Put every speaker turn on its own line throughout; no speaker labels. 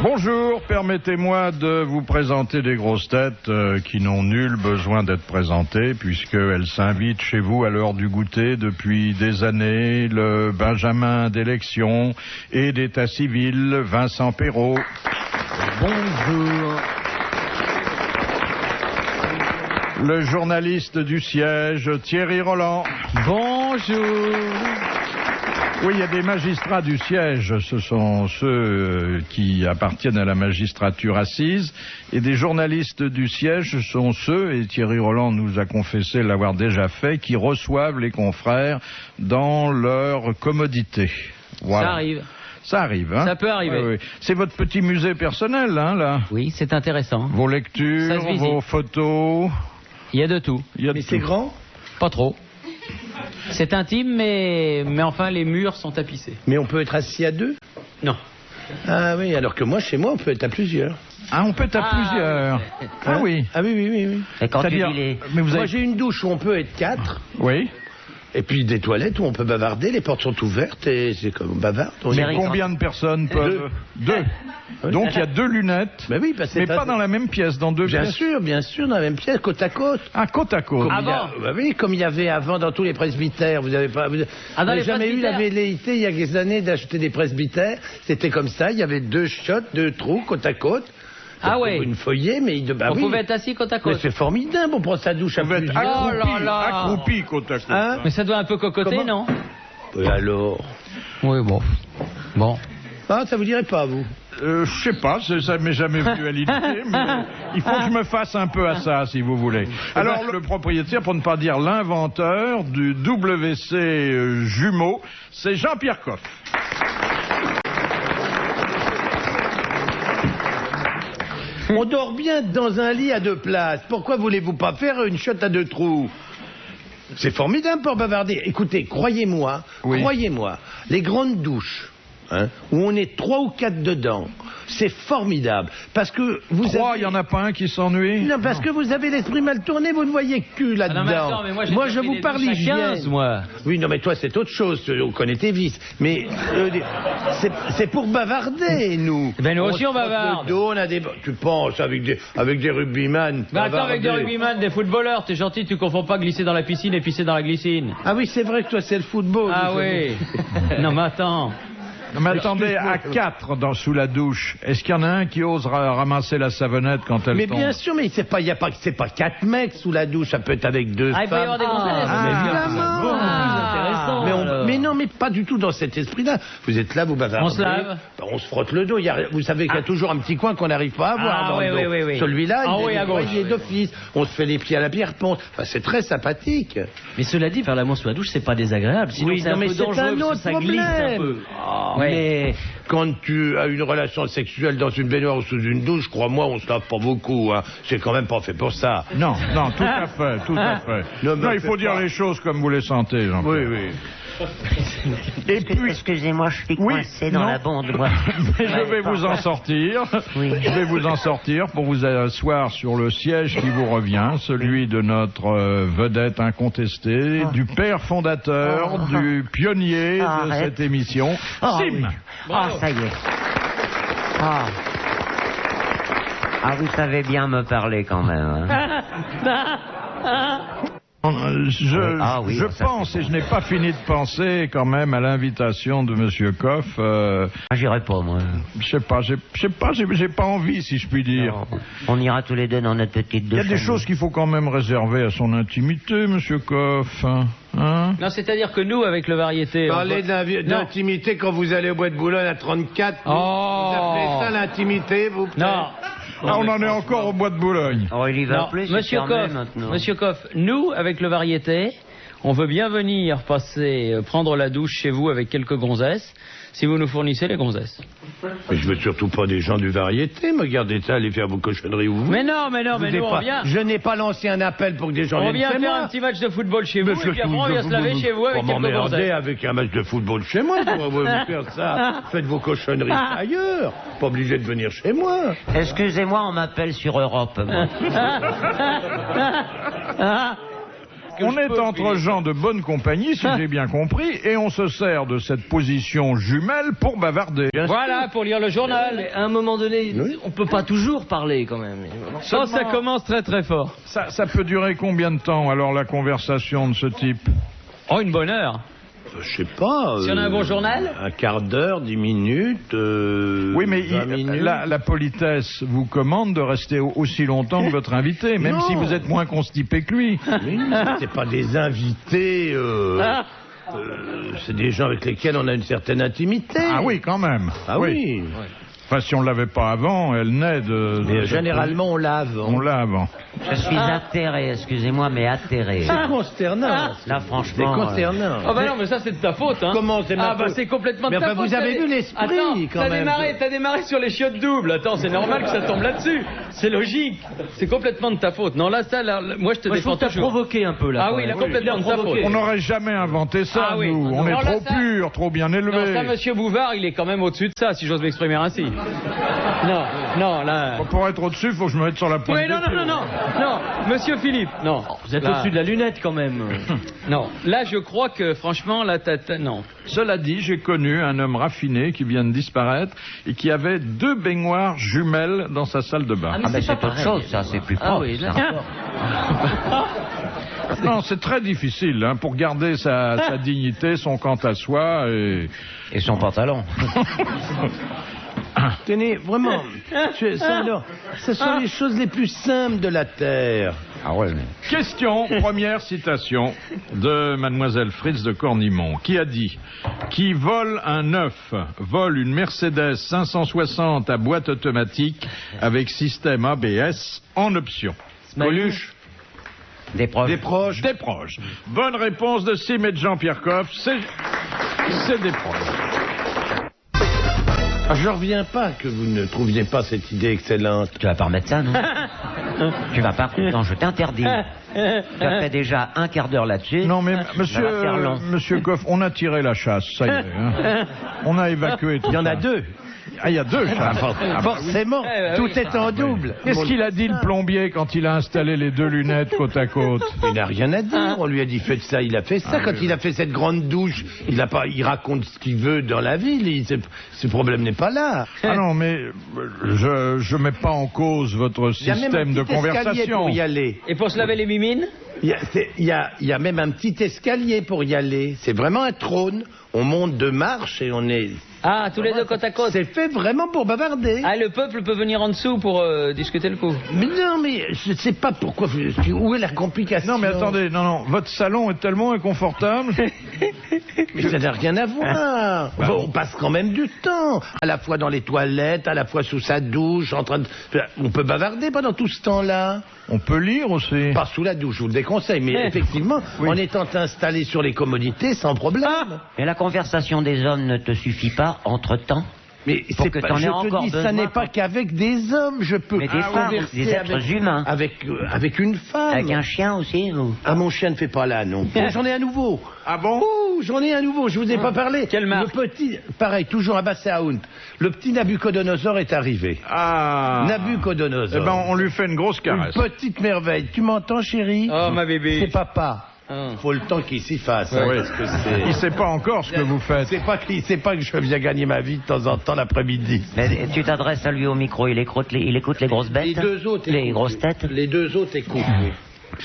Bonjour, permettez-moi de vous présenter des grosses têtes qui n'ont nul besoin d'être présentées puisqu'elles s'invitent chez vous à l'heure du goûter depuis des années. Le Benjamin d'élection et d'état civil, Vincent Perrault.
Bonjour.
Le journaliste du siège, Thierry Roland.
Bonjour.
Oui, il y a des magistrats du siège, ce sont ceux qui appartiennent à la magistrature assise, et des journalistes du siège, ce sont ceux, et Thierry Roland nous a confessé l'avoir déjà fait, qui reçoivent les confrères dans leur commodité. Voilà.
Ça arrive.
Ça arrive, hein?
Ça peut arriver.
Oui, oui. C'est votre petit musée personnel, hein, là?
Oui, c'est intéressant.
Vos lectures, vos photos...
Il y a de tout.
Mais c'est grand?
Pas trop. C'est intime, mais enfin, les murs sont tapissés.
Mais on peut être assis à deux?
Non.
Ah oui, alors que moi, chez moi, on peut être à plusieurs.
Ah, on peut être à plusieurs.
Oui.
Ah oui.
Ah oui.
Et quand tu dis
Mais vous
Moi,
avez...
j'ai une douche où on peut être 4,
Oui.
et puis des toilettes où on peut bavarder, les portes sont ouvertes, et c'est comme on bavarde.
Mais combien de personnes peuvent... Deux. Donc il y a 2 lunettes,
Mais oui, parce que
mais pas dans la même pièce, dans 2 pièces.
bien sûr, dans la même pièce, côte à côte.
Ah, côte à côte.
Avant.
Bah oui, comme il y avait avant dans tous les presbytères, vous n'avez pas...
Ah, dans les
jamais eu la
presbytères.
velléité, il y a quelques années, d'acheter des presbytères. C'était comme ça, il y avait 2 shots, 2 trous, côte à côte.
Ah ouais.
Une feuillée, mais... Bah
On
oui.
pouvait être assis côte à
Mais
côte.
c'est formidable, on prend sa douche à
Vous êtes
plusieurs.
accroupi,
Oh là là.
accroupi côte à côte.
Hein?
Mais ça doit un peu cocoter,
Comment
non?
Et alors?
Oui, bon. Bon.
Ah, ça vous dirait pas, vous?
Je sais pas, ça m'est jamais venu à l'idée, mais il faut que je me fasse un peu à ça, si vous voulez. Alors, le propriétaire, pour ne pas dire l'inventeur du WC jumeau, c'est Jean-Pierre Coff.
On dort bien dans un lit à 2 places. Pourquoi voulez-vous pas faire une shot à 2 trous? C'est formidable pour bavarder. Écoutez, croyez-moi, les grandes douches, hein, où on est 3 ou 4 dedans, c'est formidable. Parce que vous
3,
avez...
il y en a pas un qui s'ennuie?
Non, parce que vous avez l'esprit mal tourné, vous ne voyez que là-dedans.
Ah non, mais attends, mais moi,
je vous parle hygiène.
15, moi.
Oui, non, mais toi, c'est autre chose. On connaît tes vices. Mais c'est pour bavarder, nous.
Ben, nous aussi, on
se frotte
bavarde.
le dos, on a des... Tu penses, avec des rugbyman.
Bah attends, avec des
bavarder.
rugbyman, des footballeurs, t'es gentil, tu confonds pas glisser dans la piscine et pisser dans la glycine.
Ah oui, c'est vrai que toi, c'est le football.
Ah
vous
oui. Non, mais attends.
Non, mais attendez, à 4 sous la douche, est-ce qu'il y en a un qui ose ramasser la savonnette quand elle
Mais
tombe?
bien sûr, mais c'est pas 4 mecs sous la douche, ça peut être avec 2
Ah, il peut y avoir
femmes.
des gonzesses.
Mais évidemment.
Beaucoup plus intéressant.
Mais non, mais pas du tout dans cet esprit-là. Vous êtes là, vous bavardez.
On se lave.
On se frotte le dos. Vous savez qu'il y a toujours un petit coin qu'on n'arrive pas à voir
Ah,
dans
oui,
le dos.
oui, oui.
Celui-là,
Ah,
il
oui,
est
à gauche.
nettoyé d'office. On se fait les pieds à la pierre ponte. Enfin, c'est très sympathique.
Mais cela dit, faire l'amour sous la douche, c'est pas désagréable. Sinon,
Oui,
c'est
non,
un
mais
peu
c'est
dangereux,
un
parce que
autre
ça glisse un
problème.
peu.
Ouais.
Mais quand tu as une relation sexuelle dans une baignoire ou sous une douche, crois-moi, on se lave pas beaucoup. Hein. C'est quand même pas fait pour ça.
Non, tout à fait, tout à fait.
Non, mais
Non, il faut dire
pas.
les choses comme vous les sentez, Jean-Pierre.
Oui.
Et puis,
Excusez-moi, je suis
Oui,
coincé dans
non.
la bande, moi.
mais je vais vous en sortir.
Oui.
Je vais vous en sortir pour vous asseoir sur le siège qui vous revient, celui de notre vedette incontestée, du père fondateur, du pionnier de
Arrête.
cette émission,
Ah,
Sim.
oui. Ah, ça y est. Ah. Ah, vous savez bien me parler quand même. Hein. Ah oui,
Je
ça,
pense, et je n'ai pas fini de penser quand même à l'invitation de Monsieur Coff.
Ah, j'irai pas, moi.
Je sais pas, j'ai pas envie, si je puis dire.
Non. On ira tous les deux dans notre petite
Il
douche.
y a des choses qu'il faut quand même réserver à son intimité, Monsieur Coff. Hein?
Non, c'est-à-dire que nous, avec le variété...
Parlez
Non.
d'intimité quand vous allez au bois de Boulogne à 34.
Oh.
Vous appelez ça l'intimité, vous?
Non.
Ah, on en est encore au bois de Boulogne.
Oh, il y va
Non,
plus,
Monsieur Coff, nous, avec le variété, on veut bien venir prendre la douche chez vous avec quelques gonzesses, si vous nous fournissez les gonzesses.
Mais je veux surtout pas des gens du variété, me gardez ça, allez faire vos cochonneries où vous.
Mais non, mais nous, on vient...
Je n'ai pas lancé un appel pour que des gens
On
viennent
vient
chez
faire
moi.
un petit match de football chez vous, et puis après on vient se laver chez vous avec
Pas
quelques
m'emmerder
gonzesses.
avec un match de football chez moi, pour vous faire ça. Faites vos cochonneries ailleurs, pas obligé de venir chez moi.
Excusez-moi, on m'appelle sur Europe, moi.
on est entre gens de bonne compagnie, si j'ai bien compris, et on se sert de cette position jumelle pour bavarder.
Voilà, pour lire le journal.
Mais à un moment donné, on peut pas toujours parler quand même.
Oh, ça commence très très fort.
Ça peut durer combien de temps, alors, la conversation de ce type?
Oh, une bonne heure.
Je sais pas.
Si on a un bon journal?
Un quart d'heure, 10 minutes.
Oui, mais
20 minutes.
la politesse vous commande de rester aussi longtemps que votre invité, même si vous êtes moins constipé que lui.
Mais non, c'est pas des invités. C'est des gens avec lesquels on a une certaine intimité.
Ah oui, quand même.
Ah oui.
Enfin, si on ne l'avait pas avant, elle naît de...
Mais généralement, on l'a avant.
On l'a avant.
Je suis atterré, excusez-moi, mais atterré.
C'est consternant.
Là,
C'est
franchement...
consternant.
Oh bah non, mais ça c'est de ta faute, hein.
Comment c'est ma
Ah bah
faute?
c'est complètement de
Mais
ta
enfin,
faute.
vous avez vu l'esprit,
Attends,
quand même.
T'as démarré sur les chiottes doubles. Attends, c'est normal que ça tombe là-dessus. C'est logique. C'est complètement de ta faute. Non, là, moi je te
Moi, je
défends
trouve que t'as
toujours.
provoqué un peu là.
Ah oui, là complètement de ta faute.
On n'aurait jamais inventé ça,
Ah oui.
nous. On
Non,
est
là,
trop
ça-
pur, trop bien
Non,
élevé.
ça, monsieur Bouvard, il est quand même au-dessus de ça, si j'ose m'exprimer ainsi. Non, là...
Pour être au-dessus, il faut que je me mette sur la pointe
Oui, non,
des pieds.
non, monsieur Philippe, non.
Vous êtes
Là-
au-dessus de la lunette quand même.
Non, là, je crois que, franchement, là, non.
Cela dit, j'ai connu un homme raffiné qui vient de disparaître et qui avait 2 baignoires jumelles dans sa salle de bain.
Ah, mais c'est autre chose, ça, c'est plus propre.
Ah oui,
ça.
d'accord.
Non, c'est très difficile, hein, pour garder sa dignité, son quant à soi et...
Et son pantalon.
Tenez, vraiment, ce sont les choses les plus simples de la Terre.
Ah ouais,
Question, première citation de mademoiselle Fritz de Cornimont, qui a dit « Qui vole un œuf, vole une Mercedes 560 à boîte automatique avec système ABS en option. » Coluche.
Des proches.
Des proches.
Des proches. Bonne réponse de Sim et de Jean-Pierre Coff, c'est des proches.
Ah, je reviens pas que vous ne trouviez pas cette idée excellente.
Tu vas pas remettre ça, non? Tu vas pas... Non, je t'interdis. Tu as fait déjà un quart d'heure là-dessus.
Non mais
Ça va faire long.
monsieur Coff, on a tiré la chasse, ça y est. Hein. On a évacué tout
Il y en
ça.
a 2.
Ah, il y a 2 chasses.
Forcément, tout est en double.
Qu'est-ce qu'il a dit le plombier quand il a installé les 2 lunettes côte à côte?
Il n'a rien à dire. On lui a dit faites ça, il a fait ça. Quand il a fait cette grande douche, il raconte ce qu'il veut dans la ville. Ce problème n'est pas là.
Ah non, mais je mets pas en cause votre
Il y a même un
système de
petit escalier
conversation.
pour y aller.
Et pour se laver les mimines?
Il y a même un petit escalier pour y aller. C'est vraiment un trône. On monte 2 marches et on est...
Ah, tous les deux côte à côte.
C'est fait vraiment pour bavarder.
Ah, le peuple peut venir en dessous pour discuter le coup.
Mais non, mais je ne sais pas pourquoi... Où est la complication?
Non mais attendez, non, votre salon est tellement inconfortable.
Mais ça n'a rien à voir. On passe quand même du temps. À la fois dans les toilettes, à la fois sous sa douche, en train de... On peut bavarder pendant tout ce temps-là.
On peut lire aussi.
Pas sous la douche, je vous le déconseille, mais effectivement, en étant installé sur les commodités, sans problème.
Et la conversation des hommes ne te suffit pas entre-temps?
Mais
Pour
c'est
que
pas,
t'en
je
aies
te
encore
dis, ça
besoin
n'est pas qu'avec des hommes, je peux
Mais des femmes,
converser
des êtres humains.
avec une femme.
Avec un chien aussi ou...
Ah, mon chien ne fait pas là, non. Oh, j'en ai un nouveau.
Ah bon?
Ouh, j'en ai un nouveau, je vous ai pas parlé.
Quelle marque?
Le petit, pareil, toujours à Basséaoun. Le petit Nabucodonosor est arrivé.
Ah.
Nabucodonosor.
Eh ben, on lui fait une grosse caresse.
Une petite merveille. Tu m'entends, chérie?
Oh, ma bébé.
C'est papa.
Ah.
Faut le temps qu'il s'y fasse. hein,
Oui.
parce que c'est...
Il sait pas encore ce que vous faites.
C'est pas que je viens gagner ma vie de temps en temps l'après-midi.
Mais tu t'adresses à lui au micro, il écoute les grosses bêtes?
Les 2 autres
Les
écoutent.
grosses têtes?
Les 2 autres écoutent.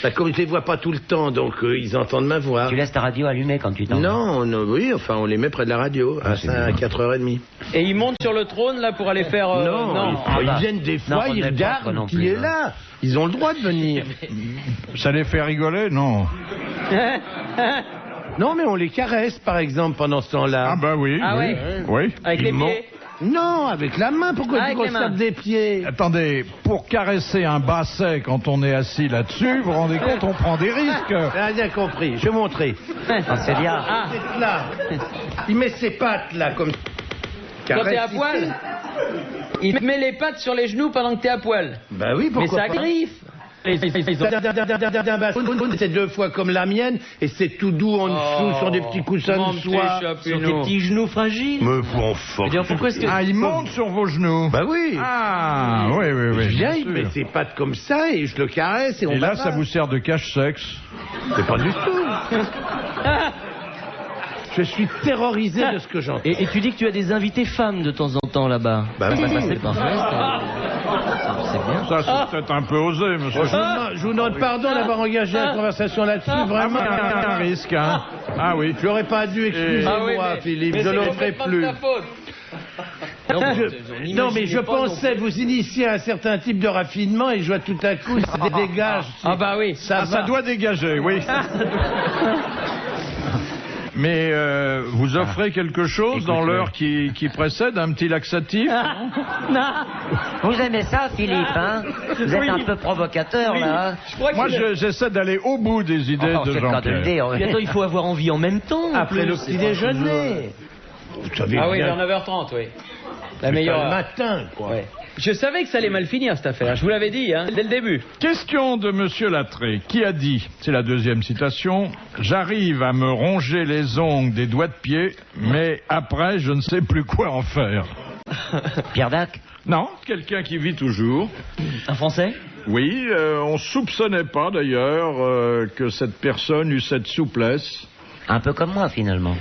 Bah, comme je les vois pas tout le temps, donc ils entendent ma voix.
Tu laisses ta radio allumée quand tu t'en vas?
Non, oui, enfin on les met près de la radio à 4h30.
Et ils montent sur le trône, là, pour aller faire...
non, ils
bah,
viennent des
non,
fois,
on
ils
n'est pas
regardent
non
qui
plus,
est
hein.
là. Ils ont le droit de venir.
Ça les fait rigoler? Non.
Non, mais on les caresse, par exemple, pendant ce temps-là.
Ah bah oui.
Ah
oui.
ouais.
Oui.
Avec les
Ils m'ont-
pieds.
Non, avec la main. Pourquoi
Avec
tu
les mains.
resserres des pieds?
Attendez, pour caresser un basset quand on est assis là-dessus, vous vous rendez compte, on prend des risques.
Ah, bien compris, je vais montrer.
Ah, c'est bien.
Ah,
C'est là. Il met ses pattes là, comme...
quand t'es à
Caresse
poil,
ici.
il te met les pattes sur les genoux pendant que t'es à poil.
Bah oui,
Mais
pourquoi
ça
pas.
griffe.
C'est 2 fois comme la mienne et c'est tout doux en dessous sur des petits coussins
mon
de
petit
soie.
chapinou.
Sur tes petits genoux fragiles.
Me font fort.
Je veux dire, pourquoi est-ce que...
Ah, il monte sur vos genoux.
Bah oui.
Ah, oui.
Je viens,
bien
il met
sûr.
ses pattes comme ça et je le caresse et on
Et là,
bavard.
ça vous sert de cache-sexe.
C'est pas du tout. Je suis terrorisé de ce que j'entends.
Et tu dis que tu as des invités femmes de temps en temps là-bas.
Bah,
c'est parfait. C'est bien.
Ça, c'est peut-être un peu osé, monsieur.
Je vous demande pardon d'avoir engagé la conversation là-dessus, vraiment.
Un risque, hein. Ah oui.
Je l'aurais pas dû, excusez-moi, Philippe, je ne le ferai plus. Non, mais je pensais vous initier à un certain type de raffinement et je vois tout à coup, ça dégage.
Ah bah oui.
Ça doit dégager, oui. Mais vous offrez quelque chose dans l'heure qui précède, un petit laxatif?
Vous aimez ça, Philippe, hein? Vous êtes un peu provocateur, là.
Moi, j'essaie d'aller au bout des idées de
C'est le cas de le
Jean-Pierre.
dire, oui.
Puis attends, il faut avoir envie en même temps.
Après le petit déjeuner. Vous savez
Ah oui,
bien,
vers 9h30, oui. La
c'est
meilleure
le
heure.
matin, quoi.
Ouais. Je savais que ça allait mal finir, cette affaire. Je vous l'avais dit, hein, dès le début.
Question de Monsieur Lattré, qui a dit, c'est la deuxième citation, « J'arrive à me ronger les ongles des doigts de pied, mais après, je ne sais plus quoi en faire. »
Pierre Dac?
Non, quelqu'un qui vit toujours.
Un Français?
Oui, on soupçonnait pas d'ailleurs que cette personne eût cette souplesse.
Un peu comme moi, finalement.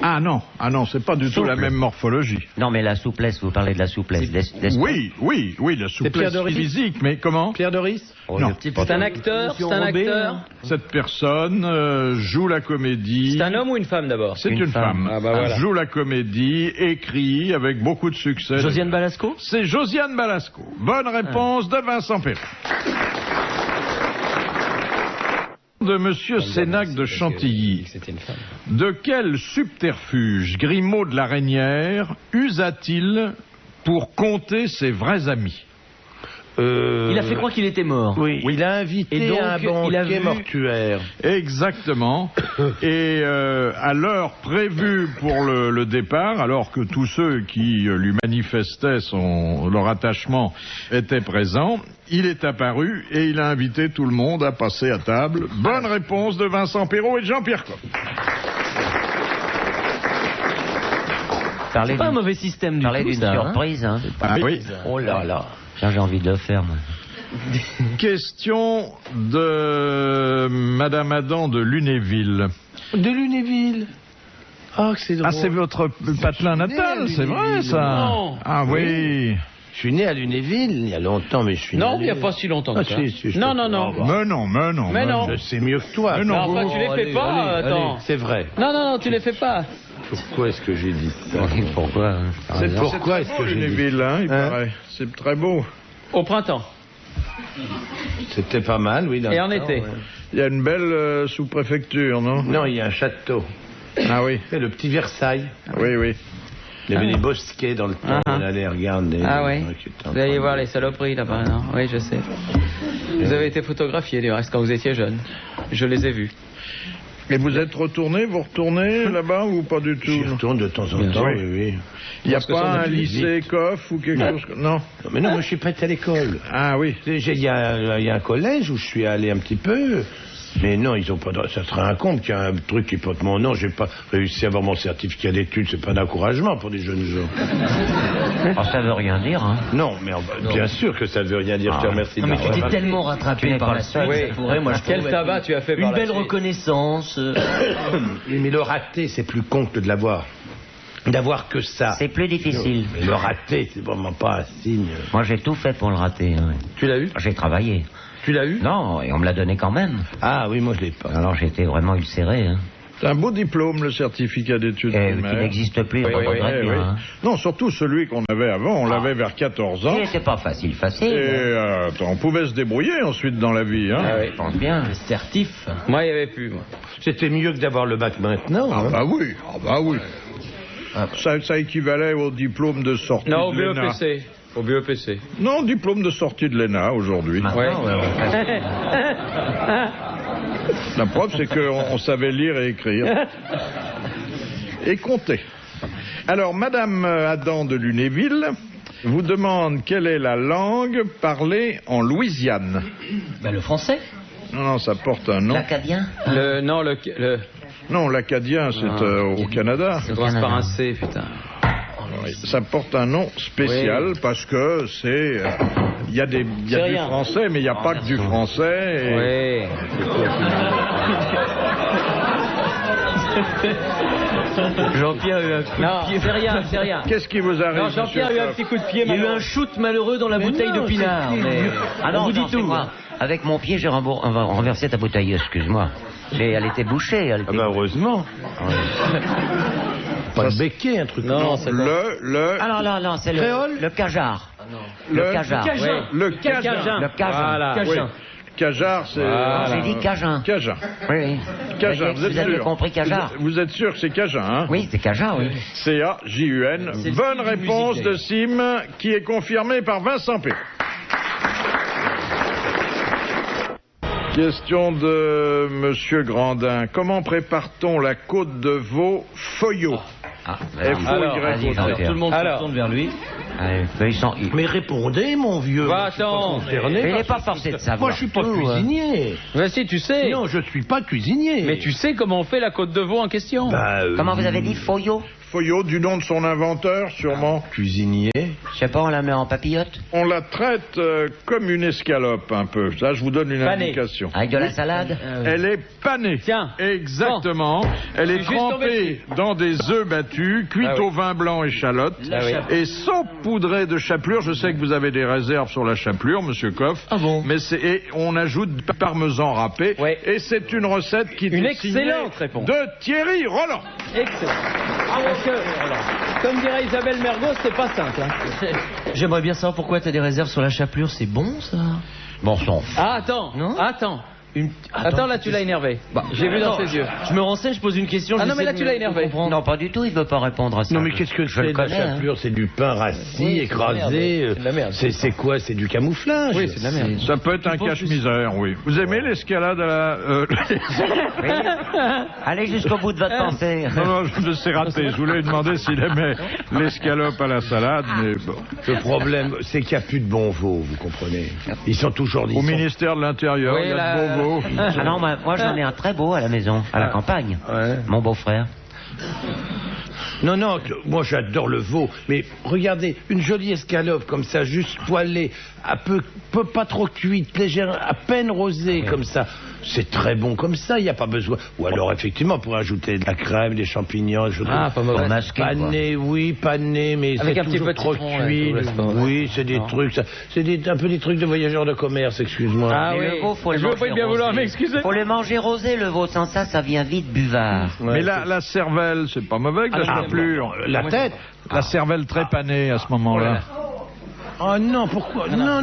Ah non, c'est pas du tout la même morphologie.
Non, mais la souplesse, vous parlez de la souplesse d'esprit.
Oui, la
Pierre
souplesse
Doris
physique, mais comment?
Pierre Doris?
Non.
C'est un acteur, c'est un acteur.
Cette personne joue la comédie.
C'est un homme ou une femme d'abord?
C'est une femme.
Ah bah voilà.
Joue la comédie, écrit avec beaucoup de succès.
Josiane Balasco?
C'est Josiane Balasco. Bonne réponse de Vincent Perron. De Monsieur Sénac de Chantilly.
C'était une femme.
De quel subterfuge Grimaud de la Reynière usa-t-il pour compter ses vrais amis?
Il a fait croire qu'il était mort.
Oui, il a invité
Et donc,
un
il a
banquet
vu-
mortuaire.
Exactement. Et à l'heure prévue pour le départ, alors que tous ceux qui lui manifestaient leur attachement étaient présents, il est apparu et il a invité tout le monde à passer à table. Bonne réponse de Vincent Perrault et de Jean-Pierre Coff.
C'est pas un mauvais système du
Parler
tout,
d'une
ça, hein.
surprise, hein.
Ah oui.
Oh là là. Tiens, j'ai envie de le faire, moi.
Question de Madame Adam de Lunéville.
De Lunéville. Ah, que c'est drôle.
Ah, c'est votre patelin natal,
à
c'est vrai
Lunéville.
ça?
Non.
Ah oui.
Je suis né à Lunéville il y a longtemps, mais je suis
Non,
né
il
à
n'y a pas si longtemps que
Ah,
ça.
si, je
Non,
te-
non, non.
Oh, bah.
Mais non.
Mais
Je sais mieux que toi.
Mais non.
Non, enfin, tu les fais pas, attends.
C'est vrai.
Non, tu les fais pas.
Pourquoi est-ce que j'ai dit ça?
Pourquoi hein, par
C'est
exemple
pourquoi est-ce que j'ai dit
Lunéville, hein, il
Hein
paraît. C'est très beau.
Au printemps.
C'était pas mal, oui. dans
Et
le
en
temps,
été.
ouais.
Il y a une belle sous-préfecture, non?
Non, il y a un château.
Ah oui,
C'est le petit Versailles.
oui.
Il y avait des bosquets dans le temps.
Ah.
On allait regarder.
Ah oui.
Qui étaient en
Vous allez
train
voir
de-
les saloperies là-bas, non? Oui, je sais. Vous avez été photographié du reste quand vous étiez jeune. Je les ai vus.
Et vous êtes retourné, vous retournez là-bas ou pas du tout?
J'y retourne de temps en temps,
sûr.
oui, oui.
Il n'y a
Parce que ça, on
pas
a
un
plus
lycée Coff ou quelque chose? Non.
Non, mais non, moi je suis pas été à l'école.
Ah oui.
Il y a un collège où je suis allé un petit peu. Mais non, ils ont pas. Ça serait un compte qu'il y a un truc qui porte mon nom. J'ai pas réussi à avoir mon certificat d'études. C'est pas un encouragement pour des jeunes gens.
Oh, ça veut rien dire, hein.
Non, mais bien sûr que ça veut rien dire. Je te remercie.
Non, mais
de
tu t'es
m'avoir
tellement
Tu
rattrapé
n'es
par
pas
la
le
suite.
seul.
Oui.
Ça pourrait, moi, je
Quel
trouve,
tabac
être
tu as fait par
Une
la
belle
suite.
reconnaissance.
remarqué. Mais le raté, c'est plus con que de l'avoir. D'avoir que ça.
C'est plus difficile.
Mais le raté, c'est vraiment pas un signe.
Moi, j'ai tout fait pour le rater. Hein.
Tu l'as eu?
J'ai travaillé.
Tu l'as eu?
Non, et on me l'a donné quand même.
Ah oui, moi je l'ai pas.
Alors, j'étais vraiment ulcéré, hein.
C'est un beau diplôme, le certificat d'études
Et qui
primaires.
n'existe plus, je
Oui,
regrette
Oui,
bien,
oui.
hein.
Non, surtout celui qu'on avait avant. On l'avait vers 14 ans.
Et c'est pas facile,
Et
facile.
on pouvait se débrouiller ensuite dans la vie. Hein.
Ah oui.
Je pense bien.
Certif.
Moi, il n'y avait plus, moi.
C'était mieux que d'avoir le bac maintenant.
Ah
hein.
bah oui, Ça équivalait au diplôme de sortie
Non, au
de l'ENA.
BEPC. Au BEPC.
Non, diplôme de sortie de l'ENA aujourd'hui.
Maintenant,
Ouais.
La preuve, c'est qu'on savait lire et écrire. Et compter. Alors, Madame Adam de Lunéville vous demande quelle est la langue parlée en Louisiane.
Bah, le français.
Non, ça porte un nom.
L'Acadien.
Non,
Non, l'acadien, c'est au Canada.
ça commence par un C, putain.
Oui, ça porte un nom spécial
Oui.
parce que c'est... Il y a du français, mais il n'y a pas que du français.
Jean-Pierre a eu un coup de pied.
C'est rien.
Qu'est-ce qui vous arrive?
Non, Jean-Pierre a eu un petit coup de pied.
Il y a eu un shoot malheureux dans la bouteille de pinard. Mais...
Ah non,
on vous dit tout.
moi. Avec mon pied, j'ai renversé ta bouteille, excuse-moi. Mais elle était bouchée. Elle était...
heureusement. Pas le béquet, un truc.
Non, c'est
Ah non, c'est le cajar. Le cajar.
Le cajun.
Le cajun.
Voilà.
Oui. Cajar, c'est...
J'ai dit cajun.
Cajun.
Oui.
Cajun,
Vous avez compris cajar?
Vous êtes sûr que c'est Cajun, hein?
Oui, c'est cajun, oui.
C-A-J-U-N. Bonne réponse de Sim, qui est confirmée par Vincent P. Question de Monsieur Grandin. Comment prépare-t-on la côte de veau Foyot?
Tout le monde se tourne vers lui.
Mais répondez, mon vieux.
Va, attends.
Mais il n'est pas forcé de savoir.
Moi, je suis pas cuisinier.
Mais si, tu sais.
Non, je suis pas cuisinier.
Mais tu sais comment on fait la côte de veau en question?
Comment vous avez dit, Foyot?
Foyot, du nom de son inventeur, sûrement.
Cuisinier.
Je sais pas, on la met en papillote?
On la traite comme une escalope, un peu. Là, je vous donne une indication.
Avec de la salade?
Elle est panée.
Tiens.
Exactement.
Bon.
Elle est
Juste tombé
trempée dans des œufs battus, cuite au vin blanc échalote, et saupoudrée de chapelure. Je sais que vous avez des réserves sur la chapelure, Monsieur Coff.
Ah bon?
Mais et on ajoute parmesan râpé.
Ouais.
Et c'est une recette qui
Une
est signée
excellente réponse.
de Thierry Roland.
Excellent. Parce que, comme dirait Isabelle Mergo, c'est pas simple. Hein.
J'aimerais bien savoir pourquoi t'as des réserves sur la chapelure. C'est bon, ça?
Bon sang.
Ah, attends.
Non?
Attends, là, tu l'as énervé. J'ai vu dans ses yeux.
Je me renseigne, je pose une question.
Ah non, mais là, tu l'as énervé.
Non, pas du tout, il veut pas répondre à ça.
Non, mais qu'est-ce que
je le
c'est de la
connais,
chapelure? C'est du pain rassis, écrasé.
C'est de la merde.
C'est quoi? C'est du camouflage.
Oui, c'est de la merde.
Ça peut être un cache-misère, oui. Vous aimez l'escalade à la...
Oui. Allez jusqu'au bout de votre pensée.
Non, je sais raté. Je voulais lui demander s'il aimait l'escalope à la salade, mais bon.
Le problème, c'est qu'il n'y a plus de bons veaux, vous comprenez. Ils sont toujours...
Au ministère de l'Intérieur, il y a de beaux veaux.
Ah non, moi j'en ai un très beau à la maison, à la campagne.
Ouais.
Mon beau-frère.
Non, moi j'adore le veau, mais regardez, une jolie escalope comme ça, juste poêlée, pas trop cuite, légère, à peine rosée comme ça, c'est très bon comme ça, il n'y a pas besoin. Ou alors effectivement pour ajouter de la crème, des champignons,
pas mauvais.
Pané, oui, pané, mais
avec
c'est
un petit
toujours
peu de
trop
citron,
cuit. Oui, c'est des trucs, c'est un peu des trucs de voyageurs de commerce, excuse-moi.
Ah
Mais
oui,
le veau, faut le
je veux
manger
pas bien vouloir
rosé.
m'excuser.
Faut le manger rosé, le veau. Sans ça, ça vient vite buvard.
Mais la cervelle, c'est pas mauvais que la chapelure.
La tête.
La cervelle très panée à ce moment-là.
Oh non, pourquoi? Non.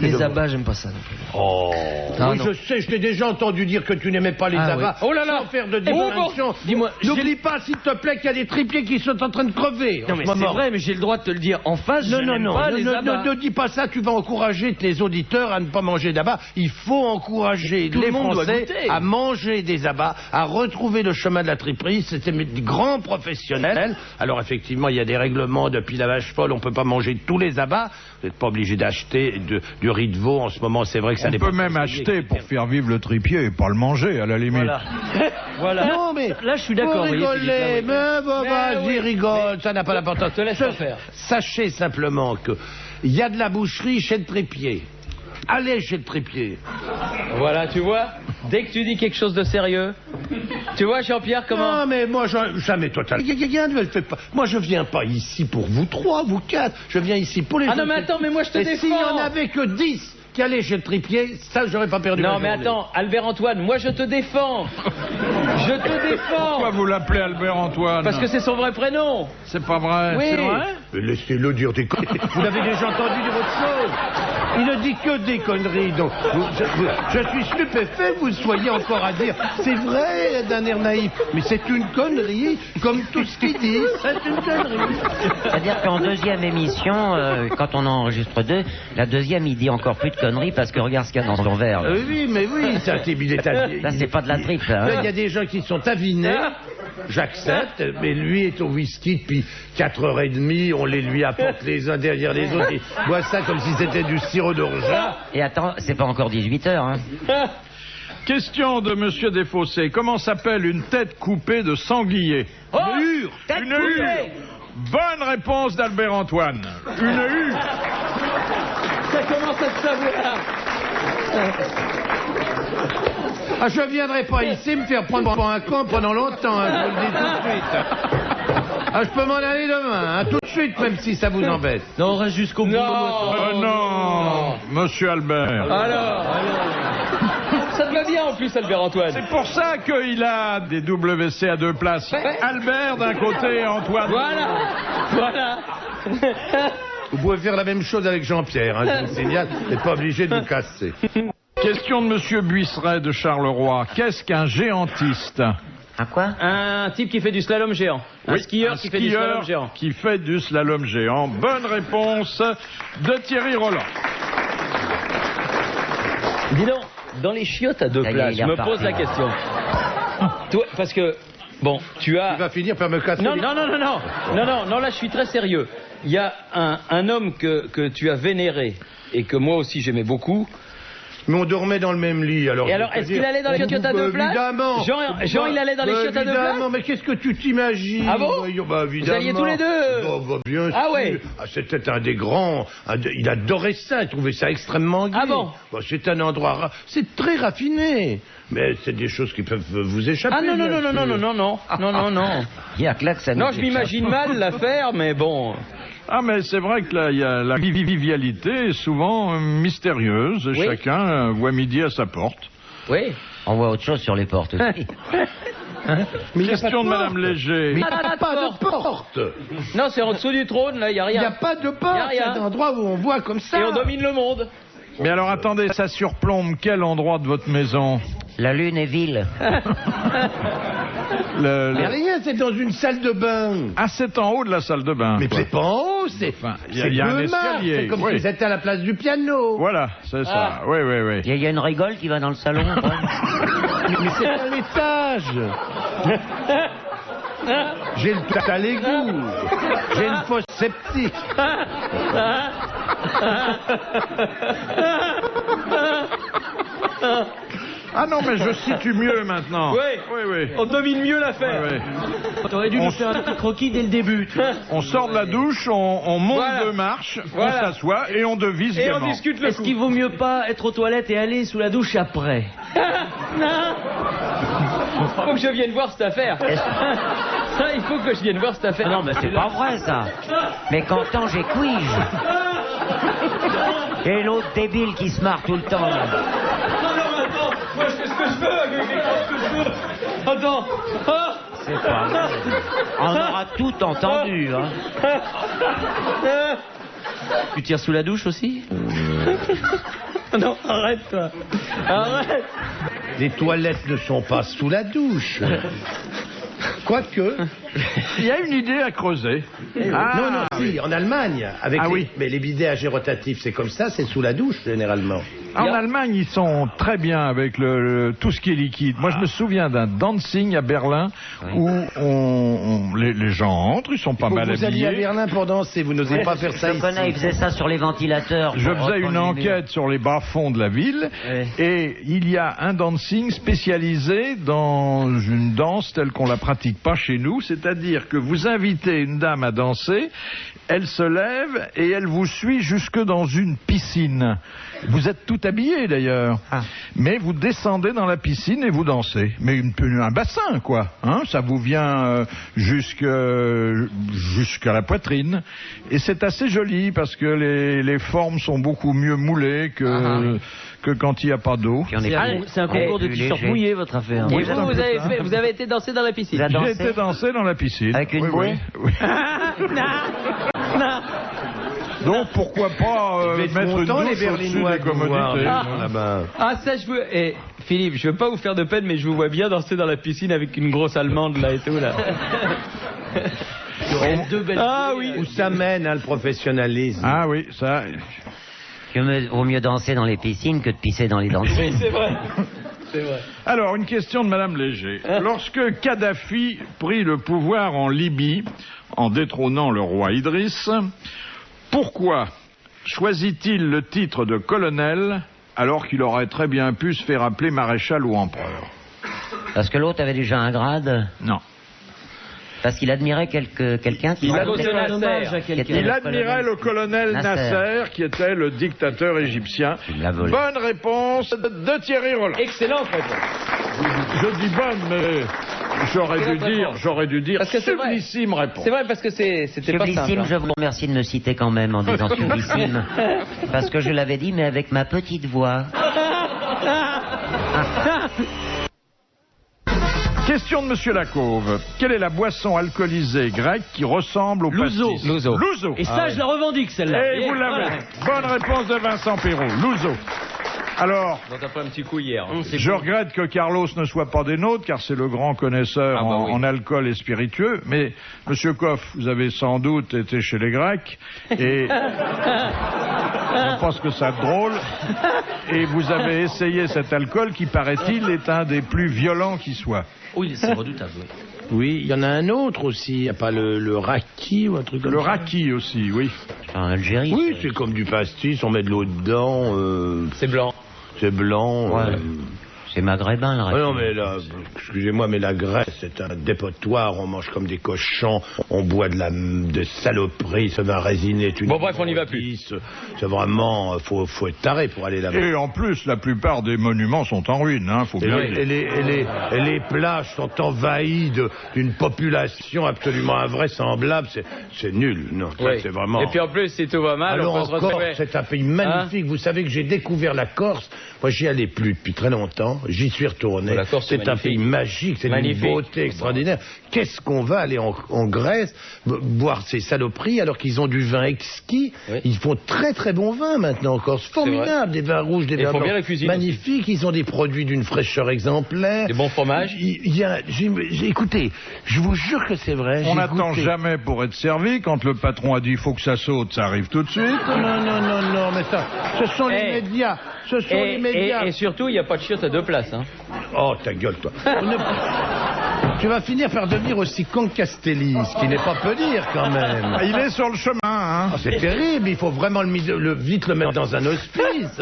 Les abats, j'aime pas ça.
Oh,
Non,
oui,
non.
je sais, je t'ai déjà entendu dire que tu n'aimais pas les abats.
oui. Oh là là.
Sans faire de distinction.
Dis-moi,
N'oublie pas, s'il te plaît, qu'il y a des tripiers qui sont en train de crever.
Non, mais c'est vrai, mais j'ai le droit de te le dire en face.
Non,
je n'aime pas les abats.
ne dis pas ça, tu vas encourager les auditeurs à ne pas manger d'abats. Il faut encourager
Tout
les
le monde doit
Français
goûter.
à manger des abats, à retrouver le chemin de la triperie. C'était des grands professionnels. Alors effectivement, il y a des règlements depuis la vache folle, on peut pas manger tous les abats. Vous n'êtes pas obligé d'acheter du riz de veau. En ce moment, c'est vrai que ça
On
n'est pas
peut même
conseillé,
acheter
etc.
pour faire vivre le tripier et pas le manger, à la limite.
Voilà.
Non, mais
Là, je suis d'accord.
Vous
vous voyez,
rigolez,
Philippe, là, oui.
mais vas-y, rigole, ça n'a pas d'importance.
te laisse pas faire.
Sachez simplement que il y a de la boucherie chez le tripier. Allez chez le tripier.
Voilà, tu vois, dès que tu dis quelque chose de sérieux, tu vois, Jean-Pierre, comment...
Non, mais moi, jamais total. Moi, je viens pas ici pour vous trois, vous quatre. Je viens ici pour les
Ah
autres.
non, mais attends, mais moi, je te
Et
défends.
s'il y en avait que 10 qui allaient chez le tripier, ça, j'aurais pas perdu
Non,
ma
mais
journée.
attends, Albert-Antoine, moi, je te défends. Je te défends.
Pourquoi vous l'appelez Albert-Antoine?
Parce que c'est son vrai prénom.
C'est pas vrai.
Oui.
C'est vrai?
Mais laissez-le dire des conneries. Vous l'avez déjà entendu dire autre chose. Il ne dit que des conneries. Donc, je suis stupéfait que vous soyez encore à dire. C'est vrai d'un air naïf. Mais c'est une connerie, comme tout ce qu'il dit. C'est une connerie.
C'est-à-dire qu'en deuxième émission, quand on en enregistre deux, la deuxième, il dit encore plus de conneries parce que regarde ce qu'il y a dans son verre. Là,
Oui, mais oui, ça,
là c'est pas de la tripe.
Là,
Hein.
il y a des gens qui sont avinés. J'accepte, mais lui est au whisky depuis 4h30. On les lui apporte les uns derrière les autres. Il boit ça comme si c'était du sirop d'orgeat.
Et attends, c'est pas encore 18 heures. Hein.
Question de Monsieur Desfossés. Comment s'appelle une tête coupée de sanglier?
Une hure.
Une hure. Bonne réponse d'Albert-Antoine. Une hure.
Ça commence à se savoir.
Ah, je viendrai pas ici me faire prendre pour un con pendant longtemps, hein, je vous le dis tout de suite. Ah, je peux m'en aller demain, hein, tout de suite, même si ça vous embête.
Non, on reste jusqu'au bout.
Non, monsieur Albert.
Alors. Ça te va bien en plus, Albert Antoine.
C'est pour ça qu'il a des WC à 2 places.
Ouais.
Albert d'un côté et Antoine.
Voilà.
Vous pouvez faire la même chose avec Jean-Pierre, hein, je vous signale, vous n'êtes pas obligé de vous casser.
Question de monsieur Buisseret de Charleroi. Qu'est-ce qu'un géantiste?
Un quoi?
Un type qui fait du slalom géant. Un skieur qui fait du slalom géant.
Qui fait du slalom géant. Bonne réponse de Thierry Roland.
Dis donc, dans les chiottes à 2 places, je me pose la question. Toi, parce que, bon, tu as...
Tu vas finir par me casser.
Non, là je suis très sérieux. Il y a un homme que tu as vénéré et que moi aussi j'aimais beaucoup.
Mais on dormait dans le même lit, alors...
Et alors, est-ce qu'il allait dans les chiottes à 2 places?
Évidemment.
Jean, il allait dans les chiottes à 2 places?
Évidemment, mais qu'est-ce que tu t'imagines?
Ah bon?
Voyons, bah, évidemment.
Vous alliez tous les deux?
Bah, bien
Ah
sûr.
ouais.
Ah, c'était un des grands... il adorait ça, il trouvait ça extrêmement gai.
Ah bon?
Bah, c'est un endroit... C'est très raffiné. Mais c'est des choses qui peuvent vous échapper.
Ah non.
Il y a que là que ça nous
Non, je m'imagine mal l'affaire, mais bon...
Ah, mais c'est vrai que là, il y a la vivialité est souvent mystérieuse.
Oui.
Chacun voit midi à sa porte.
Oui.
On voit autre chose sur les portes aussi.
Mais
Question de Madame Léger.
Mais il n'y a pas de porte.
Non, c'est en dessous du trône, là, il n'y a
Il n'y a
rien.
pas de
Y a
porte.
rien.
C'est un endroit où on voit comme ça.
Et on domine le monde.
Mais alors attendez, ça surplombe quel endroit de votre maison?
La lune est ville.
Mais rien, c'est dans une salle de bain.
Ah, c'est en haut de la salle de bain.
Mais
quoi.
c'est pas en haut, c'est...
Enfin, il
c'est
y a un
2 marches,
escalier.
c'est comme
Oui.
si c'était à la place du piano.
Voilà, c'est ça. Oui.
Il y a une rigole qui va dans le salon.
Mais c'est à l'étage. J'ai le tas à l'égout. J'ai une fosse septique.
Ah non, mais je situe mieux maintenant.
Oui. On domine mieux l'affaire.
Oui.
T'aurais dû nous faire un petit croquis dès le début.
On sort de la douche, on monte
Voilà.
2 marches,
Voilà.
on s'assoit et on devise
Et on
gaiement.
discute le
Est-ce
coup.
qu'il vaut mieux pas être aux toilettes et aller sous la douche après?
Faut que je vienne voir cette affaire. Ça, il faut que je vienne voir cette affaire.
Ah non, mais c'est pas vrai ça. Mais qu'entends j'ai quige. Et l'autre débile qui se marre tout le temps. Là.
Attends, moi je fais ce que je veux avec les grands que je veux. Attends. Ah.
C'est pas vrai. On aura tout entendu. Hein.
Tu tires sous la douche aussi?
Non, arrête toi. Arrête.
Les toilettes ne sont pas sous la douche. Quoique...
Il y a une idée à creuser.
non, si, en Allemagne. Avec
Ah
les,
oui.
Mais les bidets à jet rotatif, c'est comme ça, c'est sous la douche, généralement.
En Allemagne, ils sont très bien avec tout ce qui est liquide. Moi, je me souviens d'un dancing à Berlin où les gens entrent, ils sont pas mal
Vous alliez à
habillés.
Berlin pour danser, vous n'osez pas faire ça
Je connais, il
ici.
faisait ça sur les ventilateurs.
Je
pour
faisais une
reprendre les murs.
enquête sur les bas-fonds de la ville et il y a un dancing spécialisé dans une danse telle qu'on la pratique pas chez nous, c'est-à-dire que vous invitez une dame à danser, elle se lève et elle vous suit jusque dans une piscine. Vous êtes tout habillé d'ailleurs, mais vous descendez dans la piscine et vous dansez. Mais un bassin quoi, hein, ça vous vient jusqu'à la poitrine. Et c'est assez joli parce que les formes sont beaucoup mieux moulées que quand il n'y a pas d'eau.
C'est un concours de t-shirt mouillé, votre affaire.
Et vous avez été danser dans la piscine.
Vous avez
J'ai
dansé
été danser dans la piscine.
Avec une
oui. Donc pourquoi pas
Vous êtes
mettre une
contents, les
douche au-dessus
Berlinois,
des
de vous voir,
commodités.
là-bas.
Ah ça je veux. Et Philippe, je veux pas vous faire de peine, mais je vous vois bien danser dans la piscine avec une grosse allemande là et tout là. Ah oui.
Où ça mène, hein, le professionnalisme.
Ah oui, ça.
Vaut mieux danser dans les piscines que de pisser dans les dansines.
Oui, c'est vrai. C'est vrai.
Alors, une question de Madame Léger. Lorsque Kadhafi prit le pouvoir en Libye, en détrônant le roi Idriss, pourquoi choisit-il le titre de colonel alors qu'il aurait très bien pu se faire appeler maréchal ou empereur?
Parce que l'autre avait déjà un grade.
Non.
Parce qu'il admirait quelqu'un qui...
Il
admirait
le colonel Nasser, qui était le dictateur égyptien. Bonne réponse de Thierry Roland.
Excellente réponse.
Je dis bonne, mais j'aurais dû dire sublissime réponse.
C'est vrai, parce que c'était pas simple.
Sublissime, je vous remercie de me citer quand même en disant sublissime. Parce que je l'avais dit, mais avec ma petite voix.
Question de Monsieur Lacauve. Quelle est la boisson alcoolisée grecque qui ressemble au pastis?
L'ouzo.
L'ouzo.
Et ça, je la revendique, celle-là.
Et vous l'avez. Bonne réponse de Vincent Perrault. L'ouzo. Alors,
Donc après un petit coup hier.
je regrette que Carlos ne soit pas des nôtres, car c'est le grand connaisseur en alcool et spiritueux. Mais, Monsieur Coff, vous avez sans doute été chez les Grecs, et je pense que ça drôle. Et vous avez essayé cet alcool qui, paraît-il, est un des plus violents qui soit.
Oui, c'est redoutable.
Oui, il y en a un autre aussi. Il n'y a pas le raki ou un truc comme ça.
Le raki aussi, oui.
En Algérie.
Oui, c'est comme du pastis, on met de l'eau dedans.
C'est blanc.
C'est blanc.
Ouais. C'est maghrébin, le raki.
Non, mais là, excusez-moi, mais la Grèce, c'est un dépotoir. On mange comme des cochons, on boit de saloperies, ce vin résiné.
Bon, bref, on n'y va plus.
C'est vraiment, faut être taré pour aller là-bas.
Et en plus, la plupart des monuments sont en ruine, hein, faut bien dire.
Et les plages sont envahies d'une population absolument invraisemblable. C'est nul. Non, ça, c'est vraiment.
Et puis en plus, si tout va mal,
alors
on peut se retrouver.
c'est un pays magnifique. Vous savez que j'ai découvert la Corse. Moi, j'y allais plus depuis très longtemps. J'y suis retourné. C'est un pays magique. C'est d'une beauté extraordinaire. Qu'est-ce qu'on va aller en Grèce boire ces saloperies alors qu'ils ont du vin exquis. Ils font très très bon vin maintenant en Corse. Formidable. Des vins rouges, des vins blancs. Magnifiques. Ils ont des produits d'une fraîcheur exemplaire.
Des bons fromages.
Écoutez, je vous jure que c'est vrai.
On n'attend jamais pour être servi. Quand le patron a dit il faut que ça saute, ça arrive tout de suite.
Non, mais ça, ce sont les médias. Ce sont les médias.
Et surtout, il n'y a pas de chiottes à deux places. Hein.
Oh, ta gueule, toi. Tu vas finir par devenir aussi con que Castelli, ce qui n'est pas peu dire quand même.
Il est sur le chemin, hein.
Oh, c'est terrible, il faut vraiment vite le mettre dans un hospice.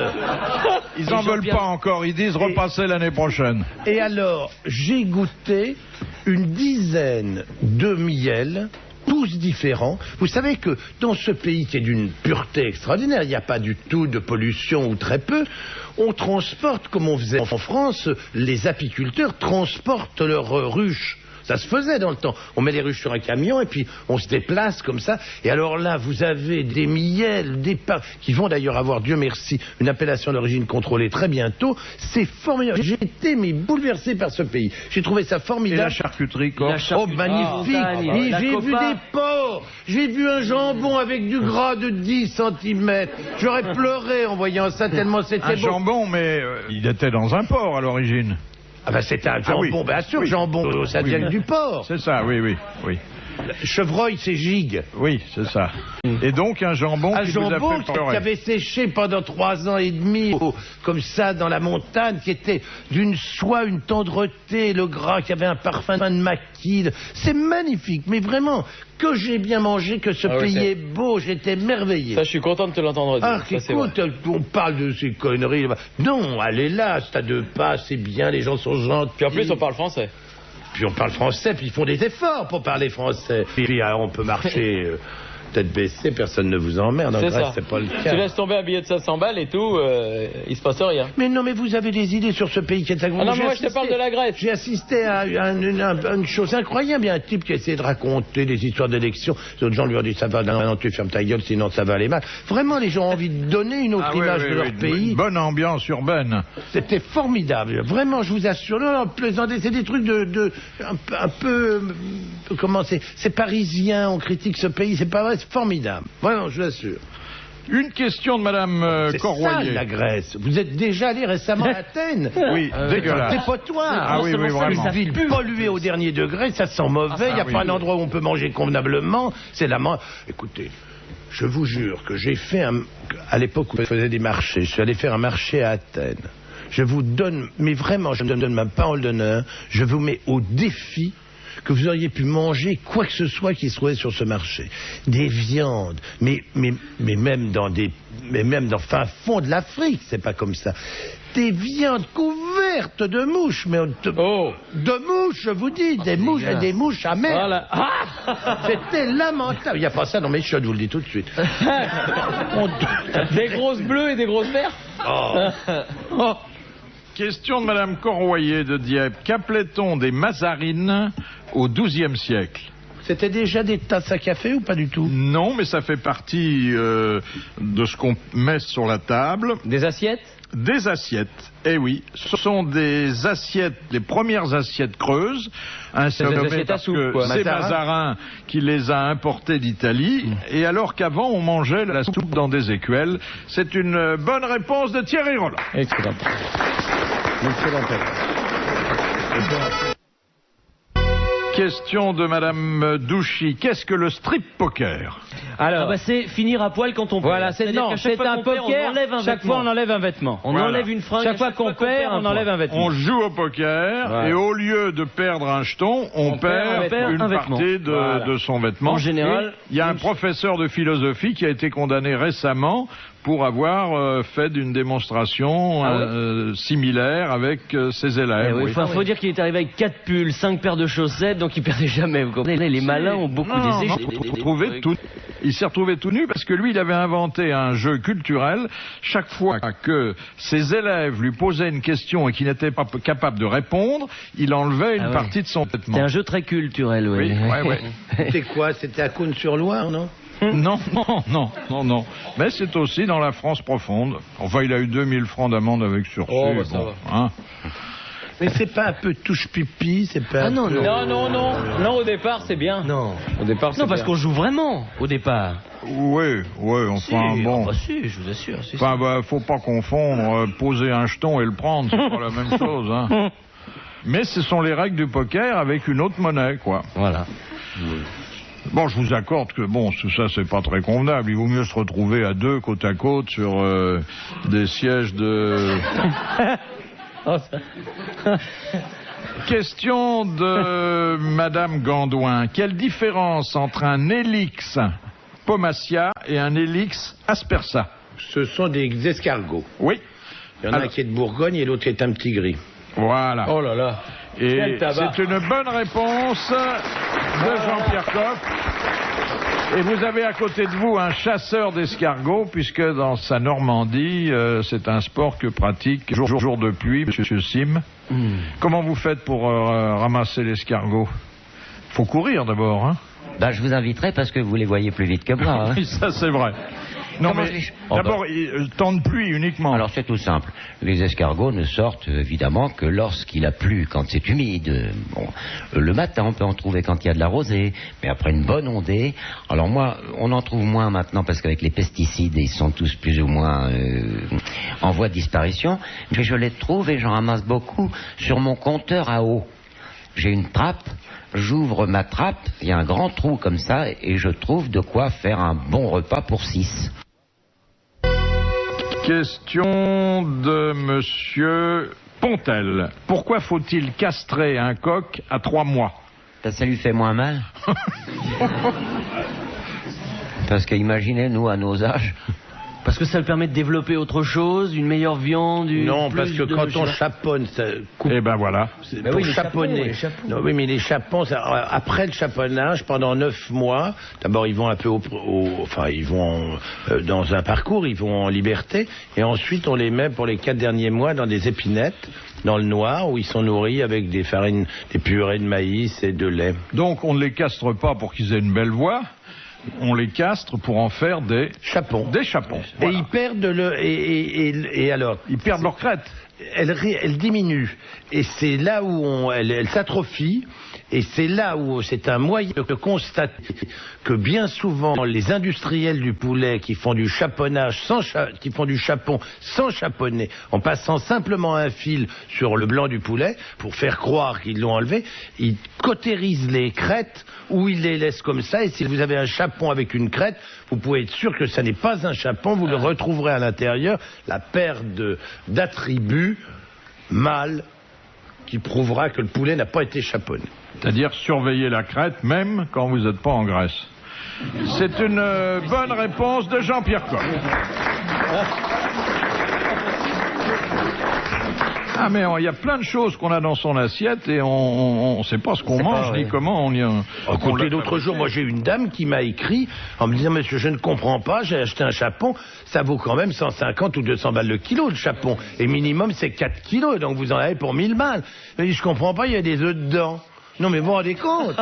Ils en veulent pas encore, ils disent repasser l'année prochaine.
Et alors, j'ai goûté une dizaine de miels, tous différents. Vous savez que dans ce pays qui est d'une pureté extraordinaire, il n'y a pas du tout de pollution ou très peu, on transporte, comme on faisait en France, les apiculteurs transportent leurs ruches. Ça se faisait dans le temps. On met les ruches sur un camion et puis on se déplace comme ça. Et alors là, vous avez des miels, des pains, qui vont d'ailleurs avoir, Dieu merci, une appellation d'origine contrôlée très bientôt. C'est formidable. J'ai été bouleversé par ce pays. J'ai trouvé ça formidable.
Et la charcuterie, quoi.
Oh, magnifique. Et j'ai vu des porcs. J'ai vu un jambon avec du gras de 10 cm. J'aurais pleuré en voyant ça tellement c'était beau.
Un jambon, mais il était dans un port à l'origine.
Ah ben c'est un jambon, bien sûr, jambon, ça vient du porc.
C'est ça, oui.
Chevreuil, c'est gigue.
Oui, c'est ça. Et donc un jambon
qui avait séché pendant 3 ans et demi, comme ça, dans la montagne, qui était d'une soie, une tendreté, le gras, qui avait un parfum de maquis. C'est magnifique, mais vraiment, que j'ai bien mangé, que ce pays est beau, j'étais merveilleux.
Ça, je suis content de te l'entendre dire.
Ah, écoute, on parle de ces conneries. Non, allez là, c'est à 2 pas, c'est bien, les gens sont gentils.
Puis en plus, on parle français.
Puis on parle français, puis ils font des efforts pour parler français. Puis on peut marcher tête baissée, personne ne vous emmerde. En Grèce, c'est pas le cas.
Tu laisses tomber un billet de 500 balles et tout, il se passe rien.
Mais non, mais vous avez des idées sur ce pays qui est
non, mais moi je te parle de la Grèce.
J'ai assisté à une chose incroyable. Il y a un type qui a essayé de raconter des histoires d'élections. D'autres gens lui ont dit ça va, non, tu fermes ta gueule, sinon ça va aller mal. Vraiment, les gens ont envie de donner une autre image de leur pays.
Bonne ambiance urbaine.
C'était formidable. Vraiment, je vous assure. Non, plaisantez, c'est des trucs un peu comment c'est parisien. On critique ce pays, c'est pas vrai. C'est formidable. Vraiment, je l'assure.
Une question de Madame Corroyer.
C'est ça, la Grèce. Vous êtes déjà allé récemment à Athènes.
Oui, dégueulasse.
Dépotoir.
Ah oui, vraiment.
Une ville polluée au dernier degré, ça sent mauvais. Il n'y a pas un endroit où on peut manger convenablement. C'est la mort. Écoutez, je vous jure que j'ai fait à l'époque où je faisais des marchés, je suis allé faire un marché à Athènes. Je vous donne, mais vraiment, je me donne ma parole d'honneur, je vous mets au défi que vous auriez pu manger quoi que ce soit qui se trouvait sur ce marché. Des viandes, mais même dans fin fond de l'Afrique, c'est pas comme ça. Des viandes couvertes verte de mouches, mais de mouches, je vous dis, des mouches amères.
Voilà.
C'était lamentable. Il n'y a pas ça dans mes chiottes, je vous le dis tout de suite.
Des grosses bleues et des grosses vertes.
Question de Madame Corroyer de Dieppe. Qu'appelait-on des mazarines au XIIe siècle?
C'était déjà des tasses à café ou pas du tout?
Non, mais ça fait partie de ce qu'on met sur la table.
Des assiettes?
Des assiettes. Eh oui, ce sont des assiettes, les premières assiettes creuses.
C'est des assiettes à soupe, quoi.
C'est Mazarin qui les a importées d'Italie. Et alors qu'avant, on mangeait la soupe dans des écuelles. C'est une bonne réponse de Thierry Roland.
Excellent.
Question de Madame Douchy. Qu'est-ce que le strip poker?
Alors,
c'est finir à poil quand on perd.
voilà, c'est
C'est-à-dire qu'à chaque fois
un
qu'on perd,
poker.
on enlève un
Chaque
vêtement.
fois, on enlève un vêtement.
On
Voilà.
enlève une fringue.
Chaque
à
fois qu'on perd, on enlève un vêtement.
On joue au poker
Voilà.
et au lieu de perdre un jeton, on perd une
un vêtement.
partie
Voilà.
de son vêtement.
En général,
Et il y a un professeur de philosophie qui a été condamné récemment pour avoir fait d'une démonstration similaire avec ses élèves.
Il faut dire qu'il est arrivé avec 4 pulls, 5 paires de chaussettes, donc il perdait jamais. Vous comprenez? Les malins ont beaucoup d'essais.
Il s'est retrouvé tout nu parce que lui, il avait inventé un jeu culturel. Chaque fois que ses élèves lui posaient une question et qu'il n'était pas capable de répondre, il enlevait une partie de son vêtement.
C'est un jeu très culturel, oui.
C'était quoi? C'était à Cône-sur-Loire, non?
Non. Mais c'est aussi dans la France profonde. Enfin, il a eu 2000 francs d'amende avec sursis.
Ça va.
Hein.
Mais c'est pas un peu touche-pipi, c'est pas...
Ah non,
Non, au départ, c'est bien.
Non.
Au départ, c'est
Non, parce
bien.
qu'on joue vraiment au départ.
Oui, enfin bon.
Si, je vous assure. Si,
Enfin, faut pas confondre poser un jeton et le prendre, c'est pas la même chose. Hein. Mais ce sont les règles du poker avec une autre monnaie, quoi.
Voilà.
Bon, je vous accorde que bon, ça c'est pas très convenable. Il vaut mieux se retrouver à deux côte à côte sur des sièges de. Question de Madame Gandouin. Quelle différence entre un Helix Pomacia et un Helix Aspersa?
Ce sont des escargots.
Oui.
Il y en a un qui est de Bourgogne et l'autre qui est un petit gris.
Voilà.
Oh là là.
Et
Quel tabac.
c'est une bonne réponse de Jean-Pierre Coff. Et vous avez à côté de vous un chasseur d'escargots, puisque dans sa Normandie, c'est un sport que pratique jour de pluie, Monsieur Sim. Comment vous faites pour ramasser l'escargot? Faut courir d'abord, hein?
Je vous inviterai parce que vous les voyez plus vite que moi. Hein.
Oui, ça c'est vrai. Non,
Comment
mais
je-
d'abord, temps de pluie uniquement.
Alors c'est tout simple. Les escargots ne sortent évidemment que lorsqu'il a plu, quand c'est humide. Bon, le matin, on peut en trouver quand il y a de la rosée, mais après une bonne ondée. Alors moi, on en trouve moins maintenant parce qu'avec les pesticides, ils sont tous plus ou moins en voie de disparition. Mais je les trouve et j'en ramasse beaucoup sur mon compteur à eau. J'ai une trappe, j'ouvre ma trappe, il y a un grand trou comme ça et je trouve de quoi faire un bon repas pour 6.
Question de Monsieur Pontel. Pourquoi faut-il castrer un coq à 3 mois?
Ça lui fait moins mal. Parce que imaginez, nous, à nos âges...
Parce que ça le permet de développer autre chose, une meilleure viande,
Non,
plus
parce que
de-
quand
je sais
on
pas.
chaponne, ça coupe.
Eh ben voilà.
C'est
Ben
pour
oui, les
chaponner.
chapons.
Non, oui, mais les chapons, après le chaponnage, pendant 9 mois, d'abord ils vont un peu ils vont dans un parcours, ils vont en liberté, et ensuite on les met pour les 4 derniers mois dans des épinettes, dans le noir, où ils sont nourris avec des farines, des purées de maïs et de lait.
Donc on ne les castre pas pour qu'ils aient une belle voix, on les castre pour en faire des
Chapons.
chapons.
Et
Voilà.
ils perdent et alors
Ils perdent leur crête.
elle diminue et c'est là où elle s'atrophie et c'est là où c'est un moyen de constater que bien souvent les industriels du poulet qui font du chaponnage qui font du chapon sans chaponner en passant simplement un fil sur le blanc du poulet pour faire croire qu'ils l'ont enlevé, ils cautérisent les crêtes ou ils les laissent comme ça et si vous avez un chapon avec une crête, vous pouvez être sûr que ça n'est pas un chapon, vous le retrouverez à l'intérieur, la paire d'attributs mâles qui prouvera que le poulet n'a pas été chaponné.
C'est-à-dire surveiller la crête même quand vous n'êtes pas en Grèce. C'est une bonne réponse de Jean-Pierre Coff. Ah mais il y a plein de choses qu'on a dans son assiette et on sait pas ce qu'on mange ni comment on y a...
Écoutez, l'autre jour, moi j'ai une dame qui m'a écrit en me disant, monsieur, je ne comprends pas, j'ai acheté un chapon, ça vaut quand même 150 ou 200 balles le kilo, le chapon. Et minimum, c'est 4 kilos, donc vous en avez pour 1000 balles. Elle dit, je comprends pas, il y a des œufs dedans. Non mais vous vous rendez compte?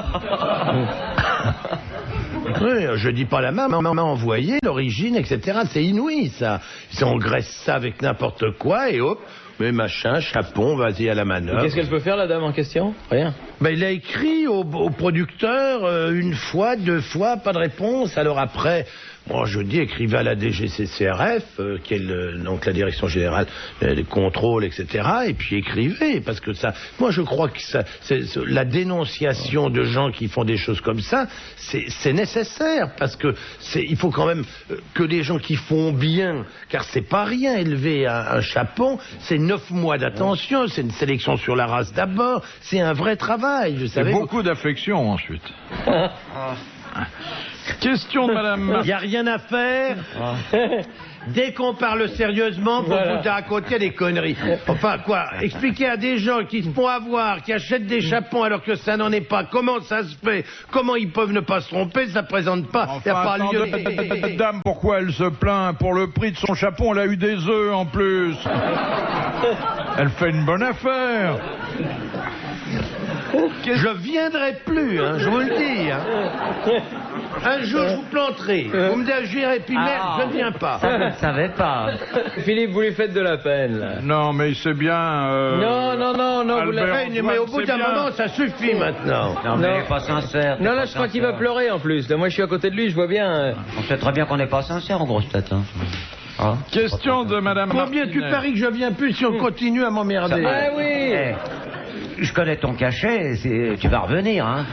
Oui, je dis pas la main, m'a envoyé l'origine, etc. C'est inouï, ça. Si on graisse ça avec n'importe quoi, et hop, mais machin, chapon, vas-y à la manœuvre.
Qu'est-ce qu'elle peut faire, la dame en question? Rien.
Ben, il a écrit au producteur une fois, 2 fois, pas de réponse. Alors après, moi je dis, écrivez à la DGCCRF, qui est donc la Direction Générale des Contrôles, etc. Et puis écrivez, parce que ça, moi je crois que ça, la dénonciation de gens qui font des choses comme ça, c'est nécessaire, parce que il faut quand même que les gens qui font bien, car c'est pas rien élever un chapon, c'est 9 mois d'attention, c'est une sélection sur la race d'abord, c'est un vrai travail.
Et beaucoup d'affection ensuite. Question de madame...
Il n'y a rien à faire. Dès qu'on parle sérieusement, pour vous raconter des conneries. Enfin, quoi, expliquer à des gens qui se font avoir, qui achètent des chapons alors que ça n'en est pas, comment ça se fait, comment ils peuvent ne pas se tromper, ça présente pas.
Enfin, pas lieu. Dame, pourquoi elle se plaint? Pour le prix de son chapon, elle a eu des œufs en plus. Elle fait une bonne affaire.
Je viendrai plus, hein, je vous le dis. Hein. Un jour, je vous planterai. Vous me direz, puis merde, je ne viens pas.
Ça, je ne savais pas.
Philippe, vous lui faites de la peine, là.
Non, mais c'est bien...
Non, vous l'avez...
Mais au bout d'un moment, ça suffit maintenant.
Non, mais pas sincère.
Non, là, je crois qu'il va pleurer, en plus. Là, moi, je suis à côté de lui, je vois bien...
On sait très bien qu'on n'est pas sincère, en grosse tête. Hein.
Ah. Question de madame
Combien tu paries que je viens plus si on continue à m'emmerder?
Ah oui.
Je connais ton cachet, tu vas revenir, hein.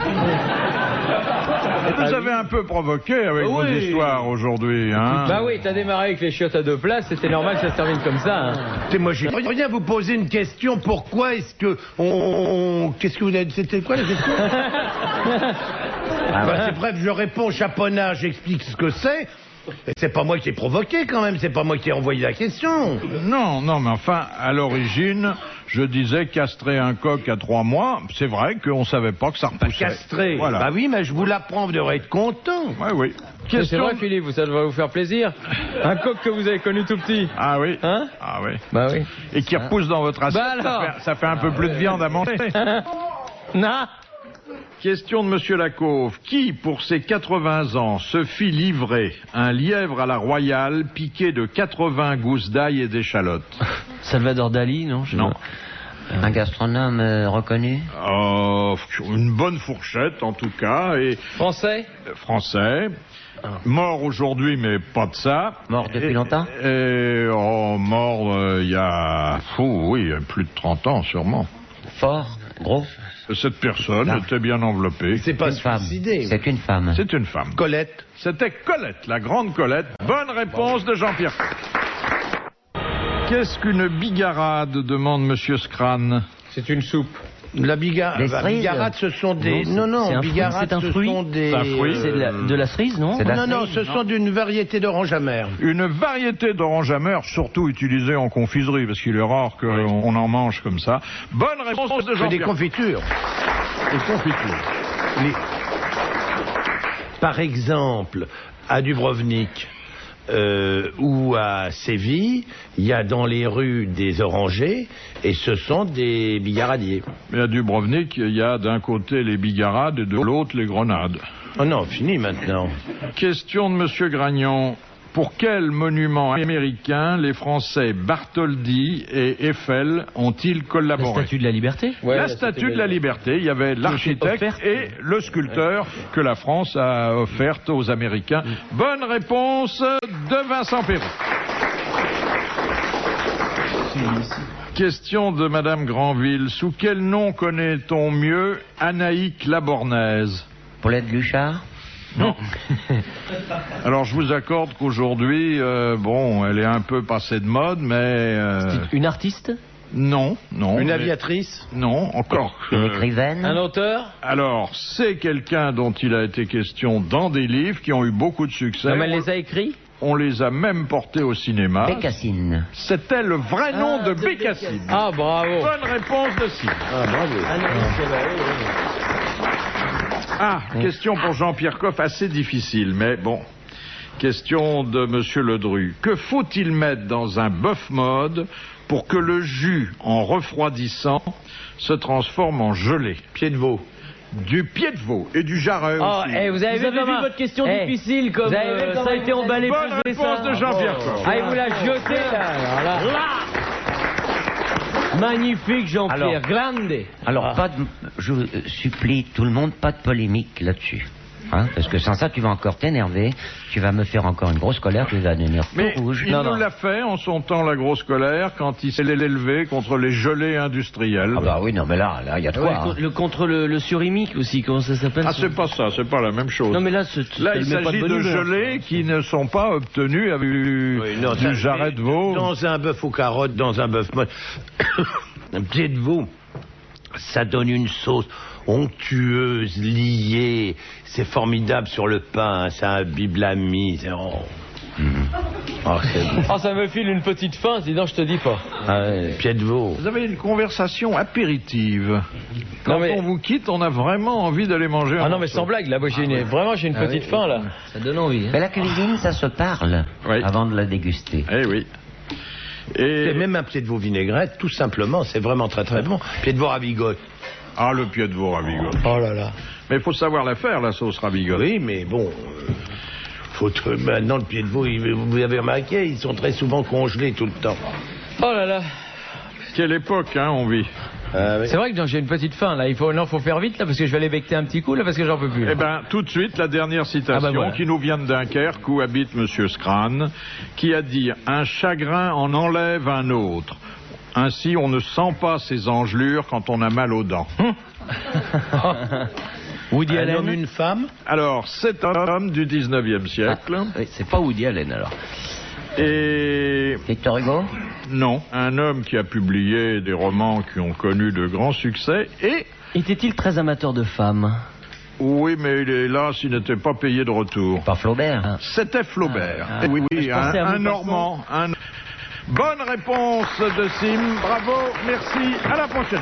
Vous avez un peu provoqué avec vos histoires aujourd'hui, hein.
Bah oui, t'as démarré avec les chiottes à 2 places, c'était normal que ça se termine comme ça, hein.
Moi, j'ai rien vous poser une question. Pourquoi est-ce que qu'est-ce que vous avez dit? C'était quoi la question? C'est bref, je réponds chaponnage, j'explique ce que c'est. C'est pas moi qui ai provoqué quand même, c'est pas moi qui ai envoyé la question.
Non, mais enfin, à l'origine, je disais castrer un coq à 3 mois, c'est vrai qu'on savait pas que ça repoussait.
Castrer.
Voilà.
Bah oui, mais je vous l'apprends, vous devrez être content.
Oui.
C'est vrai, Philippe, ça devrait vous faire plaisir. Un coq que vous avez connu tout petit.
Ah oui.
Hein?
Ah oui.
Bah oui.
Et qui repousse dans votre assiette, ça fait un peu plus de viande à manger.
Non.
Question de monsieur Lacauve. Qui, pour ses 80 ans, se fit livrer un lièvre à la royale piqué de 80 gousses d'ail et d'échalotes?
Salvador Dali, non?
Non.
Un gastronome reconnu?
Une bonne fourchette, en tout cas. Et
Français?
Français. Mort aujourd'hui, mais pas de ça.
Mort depuis longtemps?
Mort il y a... plus de 30 ans, sûrement.
Fort? Gros?
Cette personne était bien enveloppée.
C'est pas
une femme.
suicidé.
C'est une femme.
C'est une femme.
Colette.
C'était Colette, la grande Colette. Bonne réponse de Jean-Pierre. Qu'est-ce qu'une bigarade, demande monsieur Scran?
C'est une soupe.
La bigarade, ce sont des... Non, bigarade, ce sont des...
C'est un fruit.
C'est de la cerise, non?
Non, ce sont d'une variété d'orange amère.
Une variété d'orange amère, surtout utilisée en confiserie, parce qu'il est rare qu'on en mange comme ça. Bonne réponse de Jean-Pierre.
Des confitures.
Des confitures.
Par exemple, à Dubrovnik... ou à Séville, il y a dans les rues des orangers et ce sont des bigaradiers.
Mais à Dubrovnik, il y a d'un côté les bigarades et de l'autre les grenades.
Oh non, fini maintenant.
Question de monsieur Gragnon. Pour quel monument américain les Français Bartholdi et Eiffel ont-ils collaboré?
La Statue de la Liberté?
Ouais,
la Statue de la Liberté. Il y avait l'architecte et le sculpteur que la France a offerte aux Américains. Bonne réponse de Vincent Perrault. Question de madame Granville. Sous quel nom connaît-on mieux Anaïque Labornaise?
Paulette Luchard?
Non. Alors je vous accorde qu'aujourd'hui, elle est un peu passée de mode, mais...
Une artiste?
Non.
Une aviatrice?
Non, encore.
Une écrivaine?
Un auteur?
Alors, c'est quelqu'un dont il a été question dans des livres qui ont eu beaucoup de succès.
Non, mais elle les a écrits?
On les a même portés au cinéma.
Bécassine.
C'était le vrai nom de Bécassine.
Ah, bravo.
Bonne réponse de Sim.
Ah, bravo.
Question pour Jean-Pierre Coff, assez difficile, mais bon. Question de Monsieur Ledru. Que faut-il mettre dans un bœuf mode pour que le jus, en refroidissant, se transforme en gelée?
Pied de veau.
Du pied de veau et du jarret
Oh,
aussi.
vous avez vu
votre question difficile comme
vous avez vu
ça a été emballé
Bonne
plus
réponse de Jean-Pierre Coff.
Ah, il vous l'a jeté là.
Magnifique Jean-Pierre, grande.
Alors, je supplie tout le monde, pas de polémique là-dessus. Hein, parce que sans ça, tu vas encore t'énerver, tu vas me faire encore une grosse colère, tu vas devenir tout
Mais
rouge.
il nous l'a fait en son temps, la grosse colère, quand il s'est élevé contre les gelées industrielles.
Ah bah oui, non mais là, il y a de quoi.
Contre le surimique aussi, comment ça s'appelle?
Ah, c'est pas ça, c'est pas la même chose.
Non mais là,
il s'agit de gelées qui ne sont pas obtenues avec du jarret de veau.
Dans un bœuf aux carottes, dans un bœuf mode, un pied de veau, ça donne une sauce onctueuse, liée. C'est formidable sur le pain, ça imbibe la mise.
Ça me file une petite faim, sinon je te dis pas.
Pied de veau.
Vous avez une conversation apéritive. Quand on vous quitte, on a vraiment envie d'aller manger un
Ah non, mais sans blague, là, moi, j'ai une petite faim, là.
Ça donne envie.
Mais la cuisine, ça se parle avant de la déguster.
Eh oui.
C'est même un pied de veau vinaigrette, tout simplement, c'est vraiment très très bon. Pied de veau ravigote.
Ah, le pied de veau ravigote.
Oh là là.
Mais il faut savoir la faire, la sauce ravigote.
Oui, mais bon, maintenant le pied de veau, vous avez remarqué, ils sont très souvent congelés tout le temps.
Oh là là.
Quelle époque, hein, on vit.
Oui.
C'est vrai que j'ai une petite faim, là. Faut faire vite, là, parce que je vais aller becter un petit coup, là, parce que j'en peux plus.
Eh ben, tout de suite, la dernière citation
voilà.
qui nous vient de Dunkerque, où habite Monsieur Scrane, qui a dit « Un chagrin en enlève un autre. Ainsi, on ne sent pas ses engelures quand on a mal aux dents. »
Woody
Un
Allen.
homme, une femme.
Alors, c'est un homme du 19e siècle.
Oui, c'est pas Woody Allen alors.
Et
Victor Hugo?
non, un homme qui a publié des romans qui ont connu de grands succès. Et,
Était-il très amateur de femmes?
oui, mais hélas, il n'était pas payé de retour.
Pas Flaubert.
C'était Flaubert.
Ah.
Oui,
Je pensais à
un
vous,
Normand. Bonne réponse de Sim. Bravo, merci. À la prochaine.